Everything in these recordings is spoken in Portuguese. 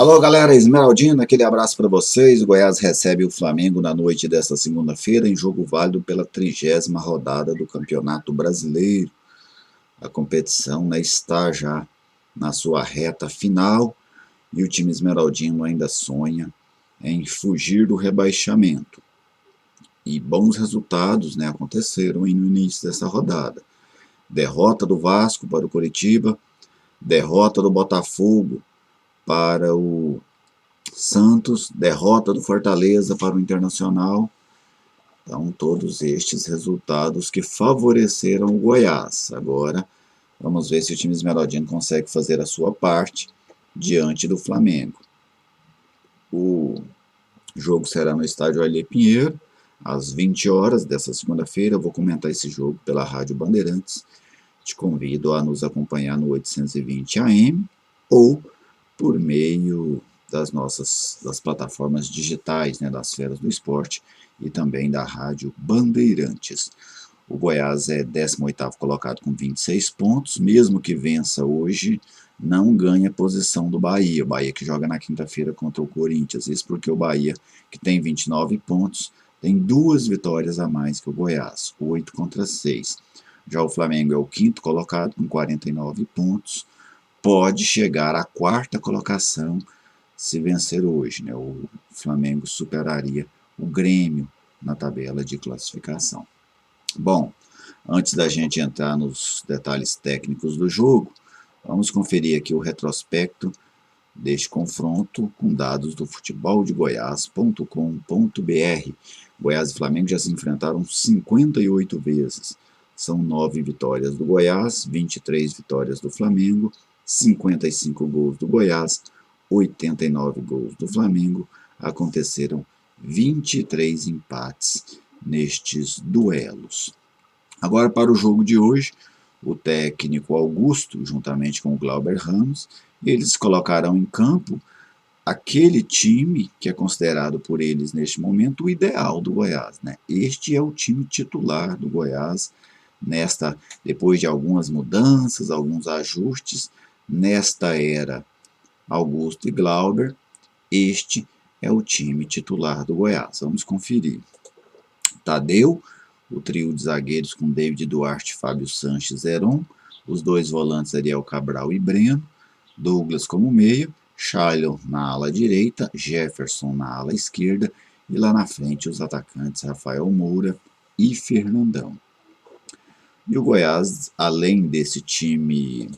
Alô, galera Esmeraldina, aquele abraço para vocês. O Goiás recebe o Flamengo na noite desta segunda-feira em jogo válido pela 30ª rodada do Campeonato Brasileiro. A competição, está já na sua reta final e o time esmeraldino ainda sonha em fugir do rebaixamento. E bons resultados, aconteceram no início dessa rodada. Derrota do Vasco para o Coritiba, derrota do Botafogo para o Santos, derrota do Fortaleza para o Internacional. Então, todos estes resultados que favoreceram o Goiás. Agora, vamos ver se o time esmeraldino consegue fazer a sua parte diante do Flamengo. O jogo será no estádio Ailê Pinheiro, às 20 horas dessa segunda-feira. Eu vou comentar esse jogo pela Rádio Bandeirantes. Te convido a nos acompanhar no 820 AM ou por meio das plataformas digitais, das feras do esporte e também da Rádio Bandeirantes. O Goiás é 18º colocado com 26 pontos, mesmo que vença hoje, não ganha posição do Bahia. O Bahia que joga na quinta-feira contra o Corinthians. Isso porque o Bahia, que tem 29 pontos, tem 2 vitórias a mais que o Goiás, 8 contra 6. Já o Flamengo é o 5º colocado com 49 pontos, pode chegar à 4ª colocação se vencer hoje. O Flamengo superaria o Grêmio na tabela de classificação. Bom, antes da gente entrar nos detalhes técnicos do jogo, vamos conferir aqui o retrospecto deste confronto com dados do futeboldegoias.com.br. Goiás e Flamengo já se enfrentaram 58 vezes. São 9 vitórias do Goiás, 23 vitórias do Flamengo, 55 gols do Goiás, 89 gols do Flamengo. Aconteceram 23 empates nestes duelos. Agora, para o jogo de hoje, o técnico Augusto, juntamente com o Glauber Ramos, eles colocarão em campo aquele time que é considerado por eles neste momento o ideal do Goiás. Este é o time titular do Goiás, depois de algumas mudanças, alguns ajustes, nesta era Augusto e Glauber, este é o time titular do Goiás. Vamos conferir. Tadeu, o trio de zagueiros com David Duarte, Fábio Sanches, Heron, os 2 volantes Ariel Cabral e Breno, Douglas como meio, Shailon na ala direita, Jefferson na ala esquerda e lá na frente os atacantes Rafael Moura e Fernandão. E o Goiás, além desse time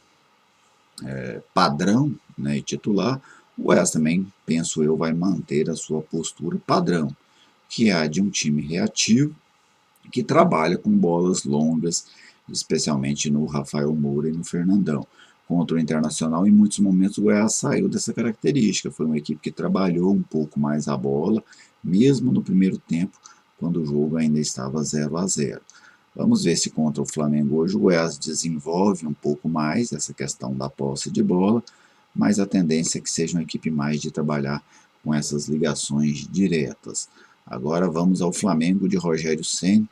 padrão e titular, o Goiás também, penso eu, vai manter a sua postura padrão, que é a de um time reativo, que trabalha com bolas longas, especialmente no Rafael Moura e no Fernandão. Contra o Internacional, em muitos momentos o Goiás saiu dessa característica. Foi uma equipe que trabalhou um pouco mais a bola, mesmo no primeiro tempo, quando o jogo ainda estava 0-0. Vamos ver se contra o Flamengo hoje o Goiás desenvolve um pouco mais essa questão da posse de bola, mas a tendência é que seja uma equipe mais de trabalhar com essas ligações diretas. Agora vamos ao Flamengo de Rogério Ceni.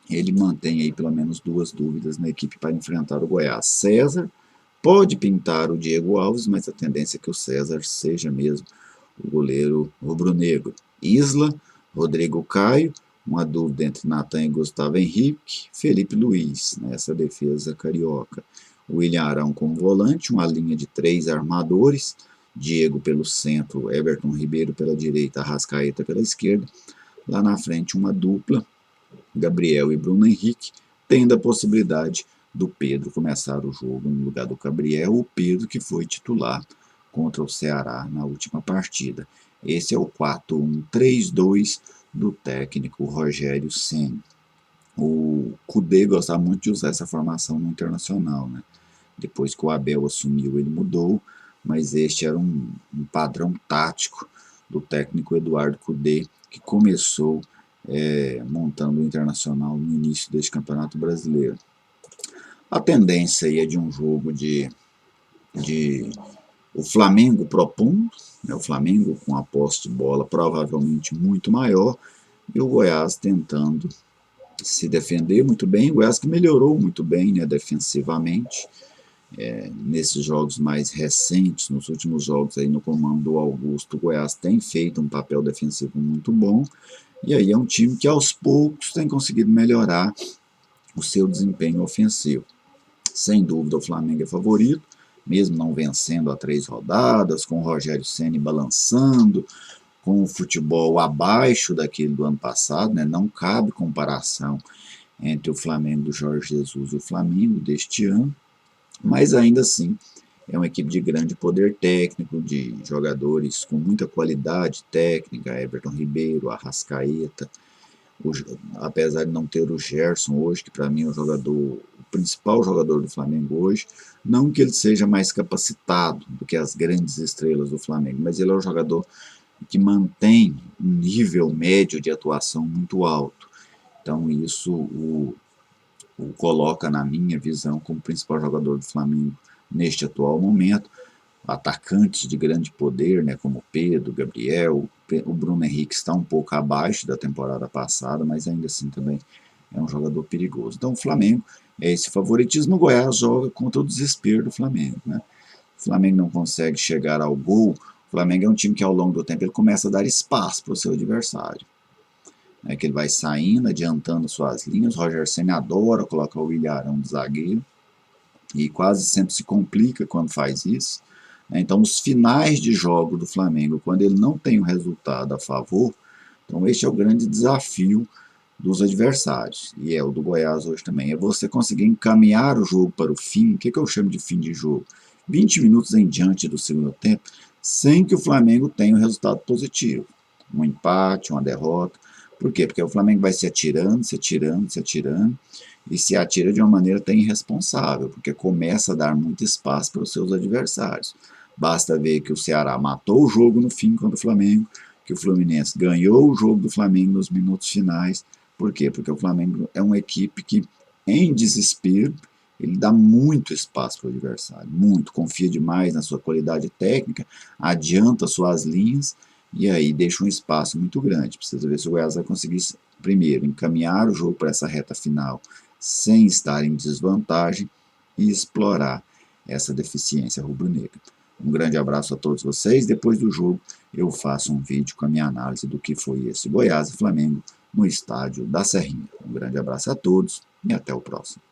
Ele mantém aí pelo menos 2 dúvidas na equipe para enfrentar o Goiás. César pode pintar o Diego Alves, mas a tendência é que o César seja mesmo o goleiro rubro-negro. Isla, Rodrigo Caio, uma dúvida entre Natan e Gustavo Henrique, Felipe Luiz, nessa defesa carioca. William Arão como volante, uma linha de 3 armadores, Diego pelo centro, Everton Ribeiro pela direita, Arrascaeta pela esquerda. Lá na frente uma dupla, Gabriel e Bruno Henrique, tendo a possibilidade do Pedro começar o jogo no lugar do Gabriel, o Pedro que foi titular contra o Ceará na última partida. Esse é o 4-1-3-2 do técnico Rogério Ceni. O Kudê gostava muito de usar essa formação no Internacional. Depois que o Abel assumiu, ele mudou, mas este era um padrão tático do técnico Eduardo Kudê, que começou montando o Internacional no início deste Campeonato Brasileiro. A tendência aí é de um jogo de o Flamengo propondo, o Flamengo com a posse de bola provavelmente muito maior, e o Goiás tentando se defender muito bem. O Goiás que melhorou muito bem defensivamente, nesses jogos mais recentes, nos últimos jogos aí no comando do Augusto, o Goiás tem feito um papel defensivo muito bom, e aí é um time que aos poucos tem conseguido melhorar o seu desempenho ofensivo. Sem dúvida o Flamengo é favorito, mesmo não vencendo há 3 rodadas, com o Rogério Ceni balançando, com o futebol abaixo daquele do ano passado, né? Não cabe comparação entre o Flamengo do Jorge Jesus e o Flamengo deste ano, mas ainda assim é uma equipe de grande poder técnico, de jogadores com muita qualidade técnica, Everton Ribeiro, Arrascaeta, apesar de não ter o Gerson hoje, que para mim é o principal jogador do Flamengo hoje, não que ele seja mais capacitado do que as grandes estrelas do Flamengo, mas ele é um jogador que mantém um nível médio de atuação muito alto. Então isso o coloca, na minha visão, como principal jogador do Flamengo neste atual momento. Atacantes de grande poder, né, como Pedro, Gabriel, o Bruno Henrique está um pouco abaixo da temporada passada, mas ainda assim também é um jogador perigoso. Então o Flamengo é esse favoritismo, o Goiás joga contra o desespero do Flamengo, né? O Flamengo não consegue chegar ao gol, o Flamengo é um time que ao longo do tempo ele começa a dar espaço para o seu adversário, né, que ele vai saindo, adiantando suas linhas. O Roger Ceni adora colocar o Ilharão de zagueiro e quase sempre se complica quando faz isso. Então, os finais de jogo do Flamengo, quando ele não tem o resultado a favor, então este é o grande desafio dos adversários, e é o do Goiás hoje também, é você conseguir encaminhar o jogo para o fim. O que eu chamo de fim de jogo? 20 minutos em diante do segundo tempo, sem que o Flamengo tenha um resultado positivo, um empate, uma derrota. Por quê? Porque o Flamengo vai se atirando, se atirando, se atirando, e se atira de uma maneira até irresponsável, porque começa a dar muito espaço para os seus adversários. Basta ver que o Ceará matou o jogo no fim contra o Flamengo, que o Fluminense ganhou o jogo do Flamengo nos minutos finais. Por quê? Porque o Flamengo é uma equipe que, em desespero, ele dá muito espaço para o adversário, muito, confia demais na sua qualidade técnica, adianta suas linhas e aí deixa um espaço muito grande. Precisa ver se o Goiás vai conseguir, primeiro, encaminhar o jogo para essa reta final sem estar em desvantagem e explorar essa deficiência rubro-negra. Um grande abraço a todos vocês. Depois do jogo eu faço um vídeo com a minha análise do que foi esse Goiás e Flamengo no estádio da Serrinha. Um grande abraço a todos e até o próximo.